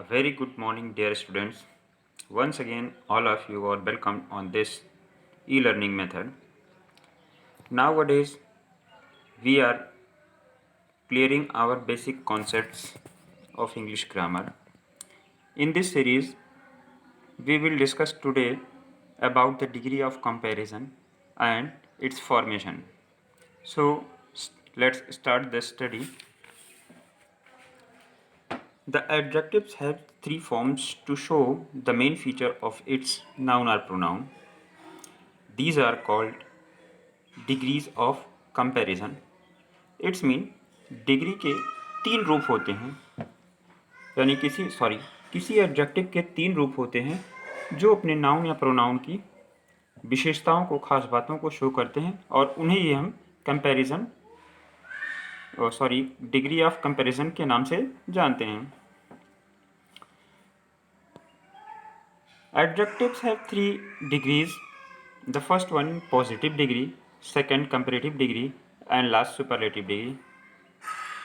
A very good morning, dear students. Once again, all of you are welcome on this e-learning method. Nowadays, we are clearing our basic concepts of English grammar. In this series, we will discuss today about the degree of comparison and its formation. So, let's start the study. The adjectives have three forms to show the main feature of its noun or pronoun. These are called degrees of comparison. It's mean degree के तीन रूप होते हैं, यानी किसी adjective के तीन रूप होते हैं जो अपने नाउन या प्रोनाउन की विशेषताओं को, खास बातों को शो करते हैं और उन्हें ही हम कंपैरिजन डिग्री ऑफ कंपैरिजन के नाम से जानते हैं. Adjectives have three degrees. The first one positive degree, second comparative degree and last superlative degree.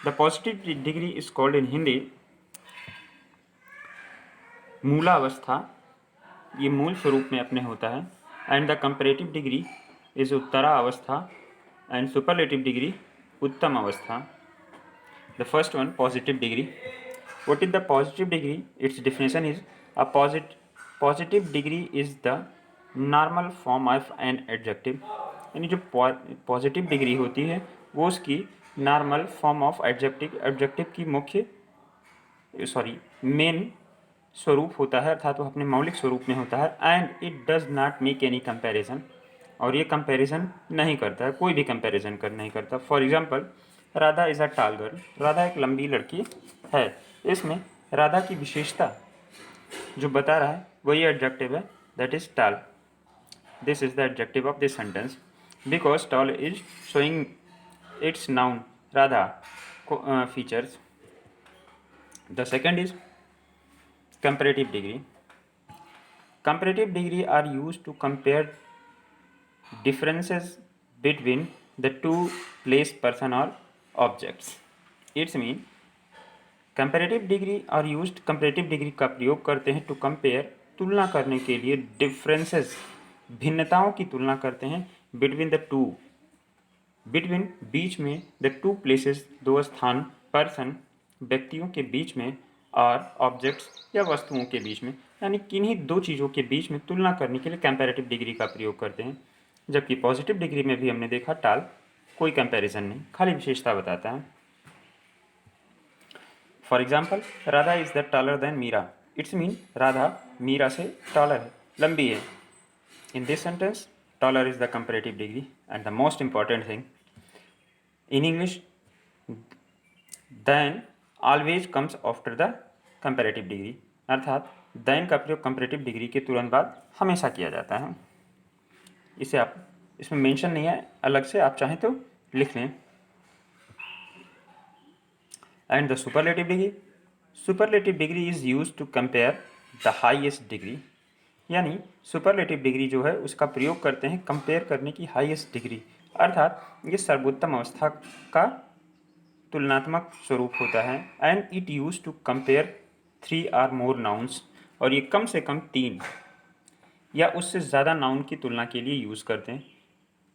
The positive degree is called in Hindi मूलावस्था, ये मूल स्वरूप में अपने होता है. And the comparative degree is Uttara अवस्था एंड सुपरलेटिव डिग्री उत्तम अवस्था. The first one positive degree. What is the positive degree? It's definition is a positive degree is the normal form of an adjective. यानी जो positive degree होती है वो उसकी normal form of adjective की main स्वरूप होता है, अर्थात वो अपने मौलिक स्वरूप में होता है. And it does not make any comparison, और ये कंपैरिजन नहीं करता है, कोई भी कंपैरिजन नहीं करता. For example, Radha is a tall girl. Radha एक लंबी लड़की है. इसमें राधा की विशेषता जो बता रहा है वही एडजेक्टिव है, that is tall. This is the adjective of this sentence because tall is showing its noun Radha features. The second is comparative degree. Comparative degree are used to compare differences between the two place, person or objects. It's mean comparative degree are used, comparative degree का प्रयोग करते हैं to compare, तुलना करने के लिए, differences भिन्नताओं की तुलना करते हैं, बिटवीन द टू, बिटवीन बीच में, द टू प्लेसेस दो स्थान, पर्सन व्यक्तियों के बीच में, और ऑब्जेक्ट्स या वस्तुओं के बीच में, यानी किन्हीं दो चीज़ों के बीच में तुलना करने के लिए कंपैरेटिव डिग्री का प्रयोग करते हैं. जबकि पॉजिटिव डिग्री में भी हमने देखा टाल, कोई कंपैरिजन नहीं, खाली विशेषता बताता है. For example, Radha is the taller than Meera. It's mean Radha Meera से टॉलर है, लंबी है. In this sentence, taller is the comparative degree, and the most important thing in English, then always comes after the comparative degree. अर्थात then का प्रयोग comparative degree के तुरंत बाद हमेशा किया जाता है. इसे आप इसमें मेंशन नहीं है, अलग से आप चाहें तो लिख लें. And the superlative degree. Superlative degree is used to compare the highest degree. यानी सुपरलेटिव डिग्री जो है उसका प्रयोग करते हैं कंपेयर करने की हाईएस्ट डिग्री, अर्थात ये सर्वोत्तम अवस्था का तुलनात्मक स्वरूप होता है. And it use to compare 3 और मोर नाउन्स, और ये कम से कम 3 या उससे ज़्यादा नाउन की तुलना के लिए यूज़ करते हैं.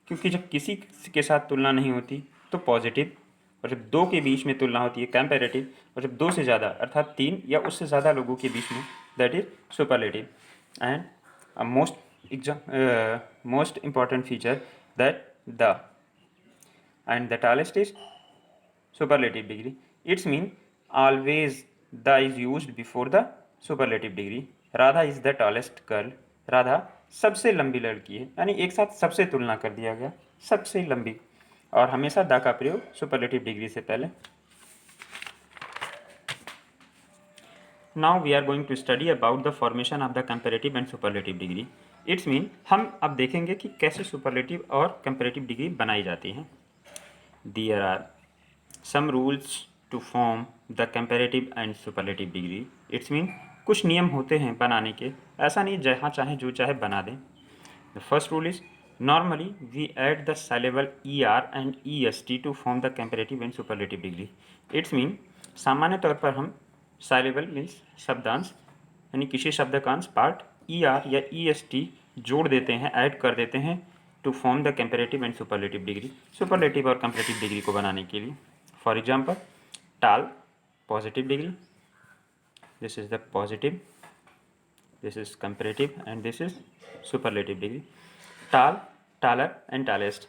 क्योंकि जब किसी के साथ तुलना नहीं होती तो पॉजिटिव, और जब दो के बीच में तुलना होती है कंपैरेटिव, और जब दो से ज़्यादा अर्थात 3 या उससे ज़्यादा लोगों के बीच में, that is superlative. And a most important feature that the and the tallest is superlative degree. It's mean always the is used before the superlative degree. Radha is the tallest girl. Radha सबसे लंबी लड़की है, यानी एक साथ सबसे तुलना कर दिया गया, सबसे लंबी, और हमेशा दा का प्रयोग सुपरलेटिव डिग्री से पहले. Now we are going to study about the formation of the comparative and superlative degree. It's mean हम अब देखेंगे कि कैसे सुपरलेटिव और कंपैरेटिव डिग्री बनाई जाती हैं. There are some rules to form the comparative and superlative degree. It's mean कुछ नियम होते हैं बनाने के, ऐसा नहीं जहाँ चाहे जो चाहे बना दें. The first rule is normally we add the syllable er and est to form the comparative and superlative degree. It's mean सामान्य तौर पर हम साइलेबल मीन्स शब्दांश, यानी किसी शब्द का अंश पार्ट ER या EST जोड़ देते हैं, ऐड कर देते हैं to form the comparative and superlative degree, superlative और कंपैरेटिव डिग्री को बनाने के लिए। For example tall positive degree, this is the positive, this is comparative, and this is superlative degree. Tall, taller and tallest.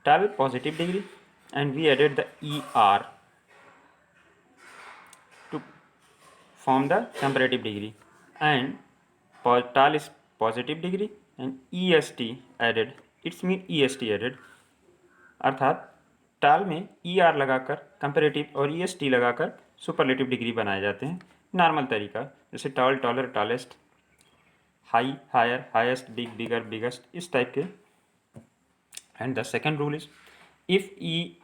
Tall positive degree, and we added the ER to form the comparative degree, and tall is positive degree and EST added, it's mean EST added, अर्थात टाल में ER लगाकर comparative और EST लगाकर superlative degree बनाए जाते हैं। Normal तरीका जैसे tall, taller, tallest, high, higher, highest, big, bigger, biggest, इस टाइप के। And the second rule is if e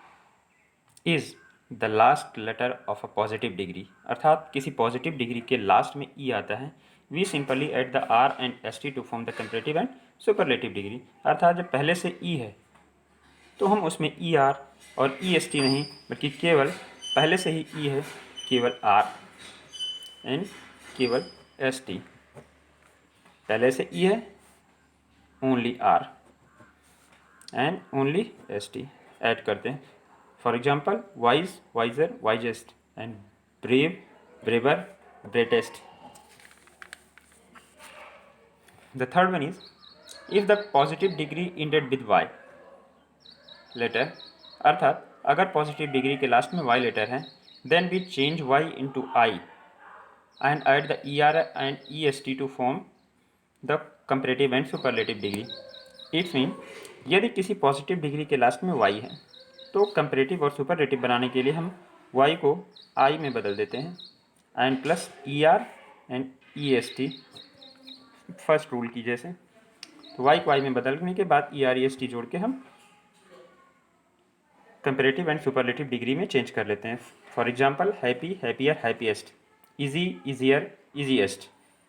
is the last letter of a positive degree, अर्थात किसी पॉजिटिव डिग्री के लास्ट में ई आता है, we simply add the R and S T to form the comparative and superlative degree, अर्थात जब पहले से ई है तो हम उसमें ई आर और ई एस टी नहीं, बल्कि केवल पहले से ही ई है, केवल आर एंड केवल एस टी, पहले से ई है only r and only s t add करते हैं। For example wise, wiser, wisest and brave, braver, bravest. The third one is if the positive degree ended with y letter, अर्थात अगर positive degree के last में y letter है, then we change y into i and add the ER and EST to form the comparative and superlative degree. It means यदि किसी positive degree के last में y है तो कंपैरेटिव और सुपरलेटिव बनाने के लिए हम y को I में बदल देते हैं and plus ER and EST first rule की जैसे, तो y को I में बदलने के बाद ER EST जोड़ के हम कंपैरेटिव एंड सुपरलेटिव डिग्री में चेंज कर लेते हैं। For example happy, happier, happiest, easy, easier, easiest,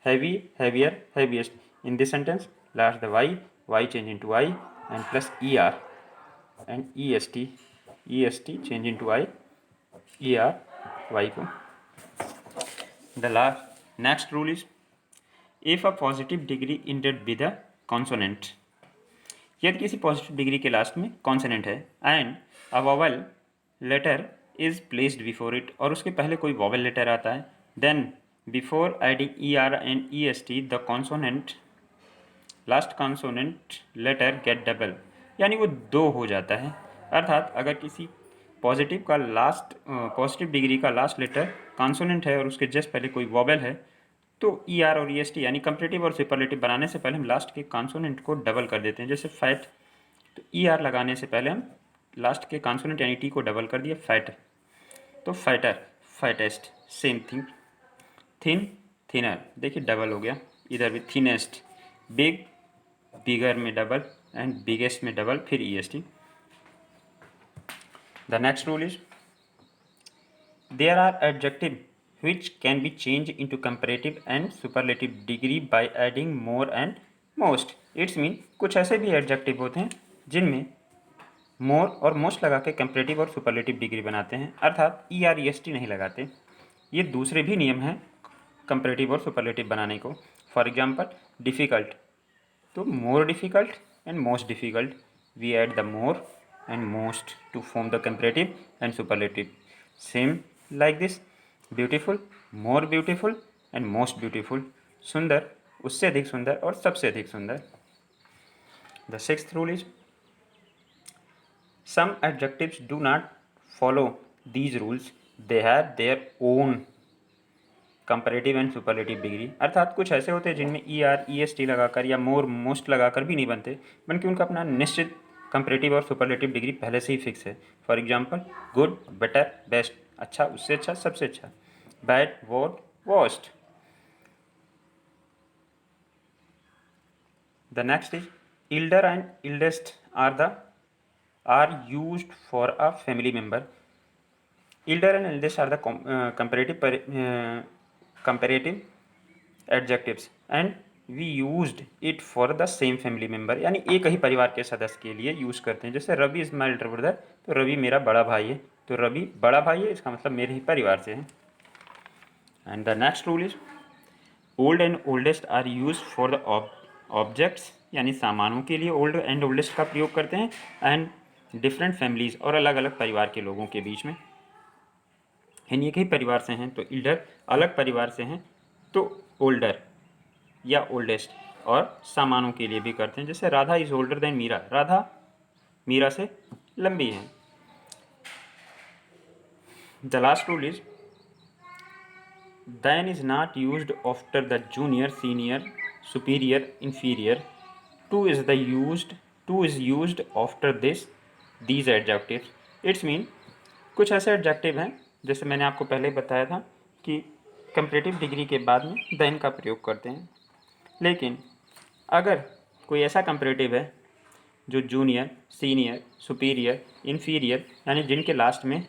heavy, heavier, heaviest. In this sentence, last the y change into I and plus er and est, est change into I, er, y को। The next rule is if a positive degree ended with a consonant, यदि किसी positive degree के last में consonant है and a vowel letter is placed before it, और उसके पहले कोई वोवेल लेटर आता है, then before adding ER and EST the consonant last consonant letter get double, यानी वो दो हो जाता है। अर्थात अगर किसी पॉजिटिव का लास्ट पॉजिटिव डिग्री का लास्ट लेटर कॉन्सोनेंट है और उसके जस्ट पहले कोई वोवेल है, तो ER और EST यानी कंपैरेटिव और सुपरलेटिव बनाने से पहले हम लास्ट के कॉन्सोनेंट को डबल कर देते हैं। जैसे फैट, तो ER लगाने से पहले हम लास्ट के कॉन्सोनेंट यानी टी को डबल कर दिया फैट, तो fatter, fattest, same thing. Thin, thinner, देखिए डबल हो गया, इधर भी थिनेस्ट, बिग, बिगर में डबल एंड बिगेस्ट में डबल, फिर EST। The next rule is there are adjective which can be changed into comparative and superlative degree by adding more and most. It's mean कुछ ऐसे भी adjective होते हैं जिनमें मोर और मोस्ट लगा के कंपैरेटिव और सुपरलेटिव डिग्री बनाते हैं, अर्थात ER EST नहीं लगाते। ये दूसरे भी नियम हैं कंपैरेटिव और सुपरलेटिव बनाने को। फॉर एग्जांपल डिफ़िकल्ट, तो more difficult and most difficult, we add the more and most to form the comparative and superlative. Same like this beautiful, more beautiful and most beautiful, सुंदर, उससे अधिक सुंदर और सबसे अधिक सुंदर। The sixth rule is some adjectives do not follow these rules, they have their own comparative and superlative degree, अर्थात कुछ ऐसे होते हैं जिनमें ER EST लगाकर या मोर मोस्ट लगाकर भी नहीं बनते, बल्कि उनका अपना निश्चित कंपैरेटिव और सुपरलेटिव डिग्री पहले से ही फिक्स है। For example good, better, best, अच्छा, उससे अच्छा, सबसे अच्छा, bad, worst, worst. The next is elder and eldest are used for a family member. Elder and eldest are the comparative adjectives and we used it for the same family member, यानी एक ही परिवार के सदस्य के लिए use करते हैं। जैसे Ravi is my elder brother, तो रवि मेरा बड़ा भाई है, तो रवि बड़ा भाई है, इसका मतलब मेरे ही परिवार से है। And the next rule is old and oldest are use for the objects, यानी सामानों के लिए ओल्ड एंड ओल्डेस्ट का प्रयोग करते हैं, एंड डिफरेंट फैमिलीज, और अलग अलग परिवार के लोगों के बीच में। यानी एक ही परिवार से हैं तो इल्डर, अलग परिवार से हैं तो ओल्डर या ओल्डेस्ट, और सामानों के लिए भी करते हैं। जैसे Radha is older than Meera, Radha Meera से लंबी है। The last rule is then is not used after the junior, senior, superior, inferior. To is used after these adjectives. It's mean कुछ ऐसे एडजेक्टिव हैं, जैसे मैंने आपको पहले बताया था कि कंपैरेटिव डिग्री के बाद में देन का प्रयोग करते हैं। लेकिन अगर कोई ऐसा कंपैरेटिव है जो जूनियर, सीनियर, सुपीरियर, इन्फीरियर, यानी जिनके लास्ट में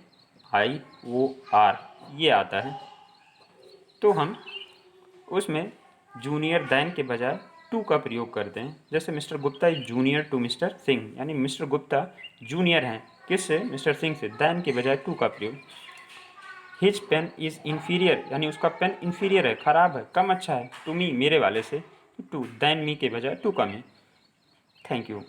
आई, ओ, आर ये आता है, तो हम उसमें जूनियर दैन के बजाय टू का प्रयोग करते हैं। जैसे mister Gupta is junior to mister Singh, यानी मिस्टर गुप्ता जूनियर हैं किससे, मिस्टर सिंह से, दैन के बजाय टू का प्रयोग। हिज पेन इज़ इन्फीरियर, यानी उसका पेन इन्फीरियर है, ख़राब है, कम अच्छा है, टू मी मेरे वाले से, टू, दैन मी के बजाय टू का मी। Thank you.